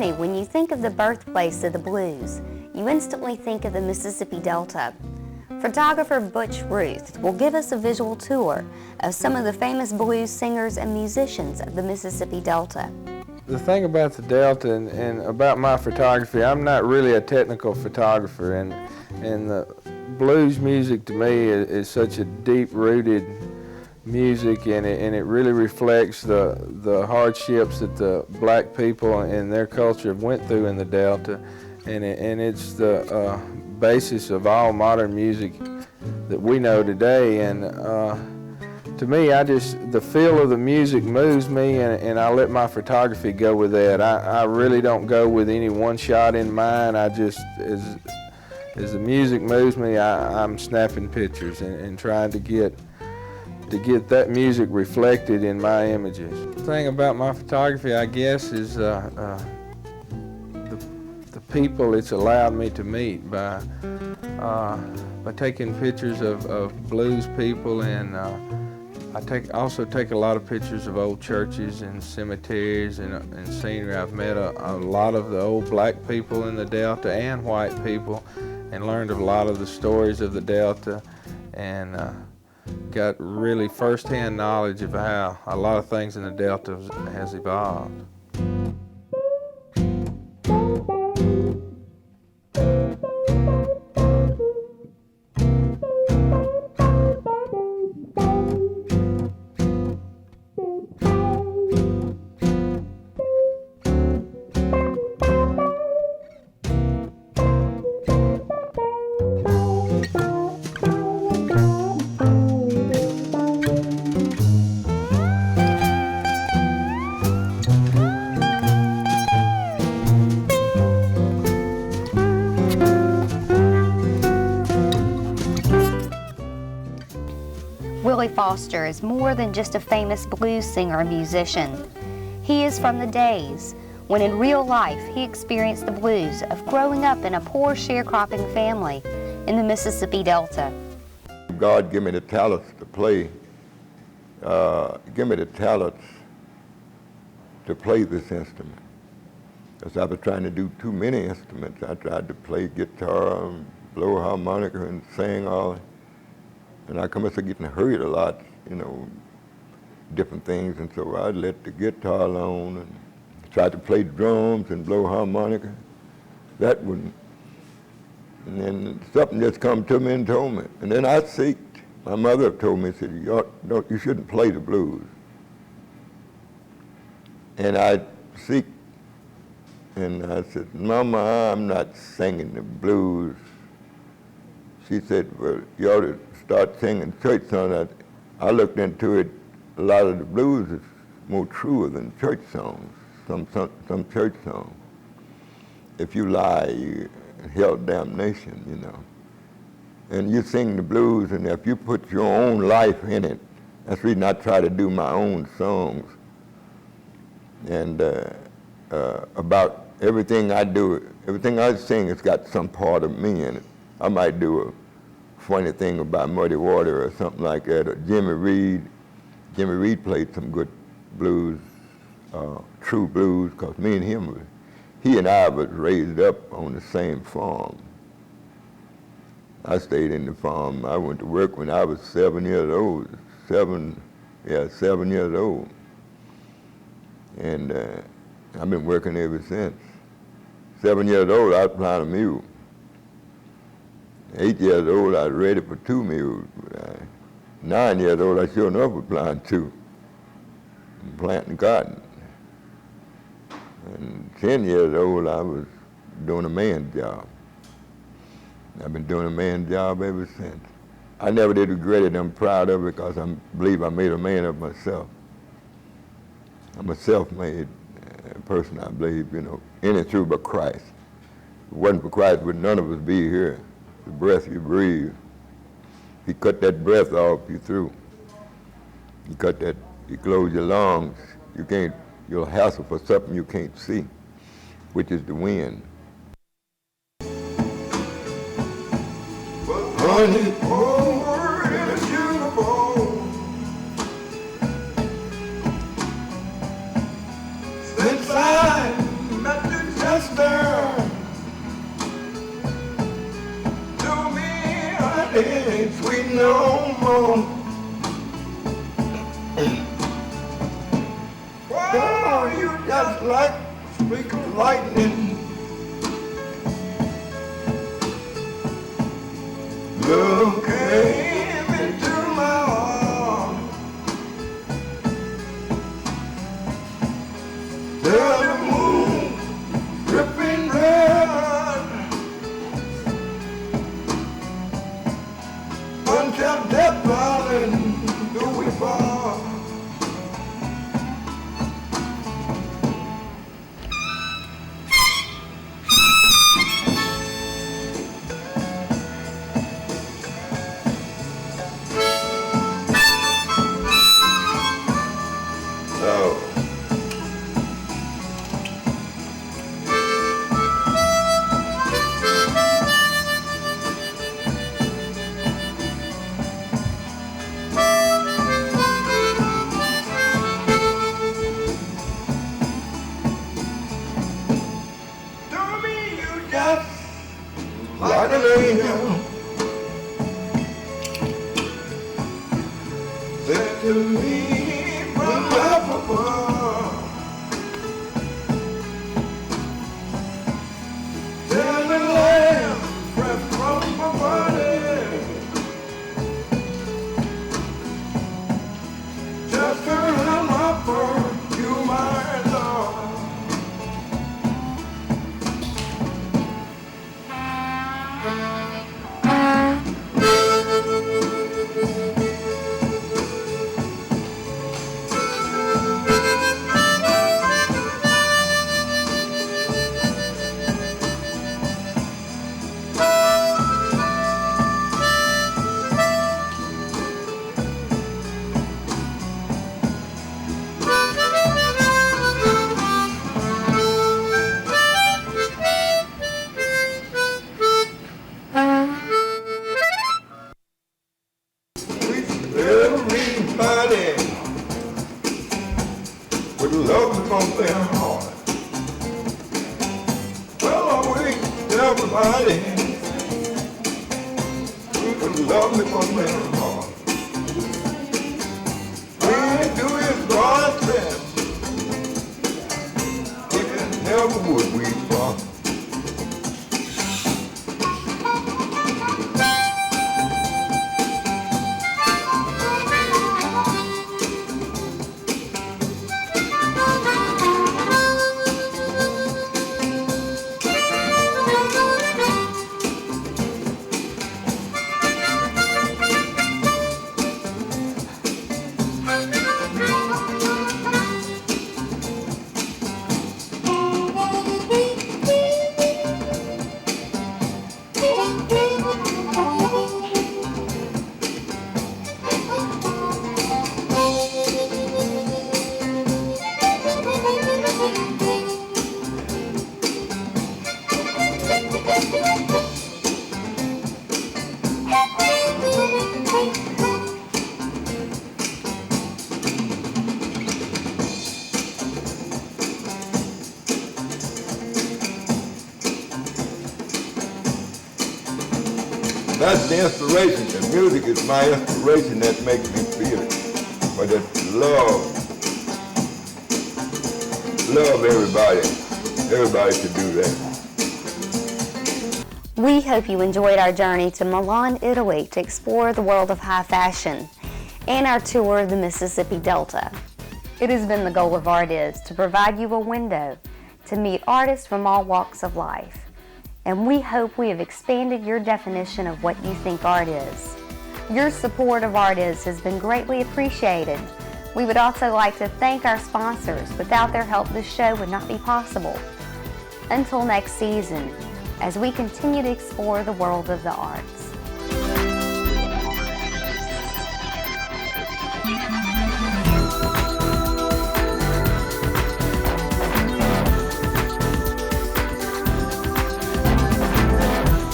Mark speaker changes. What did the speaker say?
Speaker 1: Today, when you think of the birthplace of the blues, you instantly think of the Mississippi Delta. Photographer Butch Ruth will give us a visual tour of some of the famous blues singers and musicians of the Mississippi Delta.
Speaker 2: The thing about the Delta and about my photography, I'm not really a technical photographer, and the blues music to me is such a deep-rooted music, and it really reflects the hardships that the black people and their culture went through in the Delta, and it's the basis of all modern music that we know today. And to me, the feel of the music moves me, and I let my photography go with that. I really don't go with any one shot in mind. I just, as the music moves me, I'm snapping pictures and trying to get that music reflected in my images. The thing about my photography, I guess, is the people it's allowed me to meet by taking pictures of blues people, and I also take a lot of pictures of old churches and cemeteries and scenery. I've met a lot of the old black people in the Delta and white people, and learned a lot of the stories of the Delta, and got really first-hand knowledge of how a lot of things in the Delta has evolved.
Speaker 1: Willie Foster is more than just a famous blues singer and musician. He is from the days when in real life he experienced the blues of growing up in a poor sharecropping family in the Mississippi Delta.
Speaker 3: God give me the talents to play, give me the talents to play this instrument. Because I was trying to do too many instruments. I tried to play guitar and blow a harmonica and sing all. And I come up to getting hurt a lot, you know, different things. And so I let the guitar alone and tried to play drums and blow harmonica. That wouldn't. And then something just come to me and told me. And then I seeked. My mother told me, said, you shouldn't play the blues. And I seeked. And I said, Mama, I'm not singing the blues. She said, well, you ought to start singing church songs. I looked into it. A lot of the blues is more truer than church songs, some church songs. If you lie, you hell damnation, you know. And you sing the blues, and if you put your own life in it, that's the reason I try to do my own songs. And about everything I do, everything I sing, it's got some part of me in it. I might do a funny thing about Muddy Water or something like that, or Jimmy Reed. Jimmy Reed played some good blues, true blues, because me and him, he and I was raised up on the same farm. I stayed in the farm. I went to work when I was 7 years old, 7 years old. And I've been working ever since. 7 years old, I was plowing a mule. 8 years old, I was ready for 2 mules. 9 years old, I sure enough was plowing 2 and planting cotton. And 10 years old, I was doing a man's job. I've been doing a man's job ever since. I never did regret it. I'm proud of it because I believe I made a man of myself. I'm a self-made person, I believe, you know, in and through by Christ. If it wasn't for Christ, would none of us be here. The breath you breathe. If you cut that breath off, you're through. You cut that, you close your lungs, you'll hassle for something you can't see, which is the wind. Honey, over in a uniform. Since I met you. understand. To me, it ain't sweet no more. Well, you just like a streak of lightning. Love came into my heart. There's the moon dripping red until death, darling, do we fall. Like an angel said to me from up above, tell the lamb fresh from my body, just around my perfume, my love. Everybody with love from their heart. Well, I wish everybody with love from their heart. When you do his God's best, he can never would we part. That's the inspiration. The music is my inspiration that makes me feel it. But it's love everybody to do that.
Speaker 1: We hope you enjoyed our journey to Milan, Italy to explore the world of high fashion and our tour of the Mississippi Delta. It has been the goal of Art Is to provide you a window to meet artists from all walks of life. And we hope we have expanded your definition of what you think art is. Your support of Art Is has been greatly appreciated. We would also like to thank our sponsors. Without their help, this show would not be possible. Until next season, as we continue to explore the world of the arts.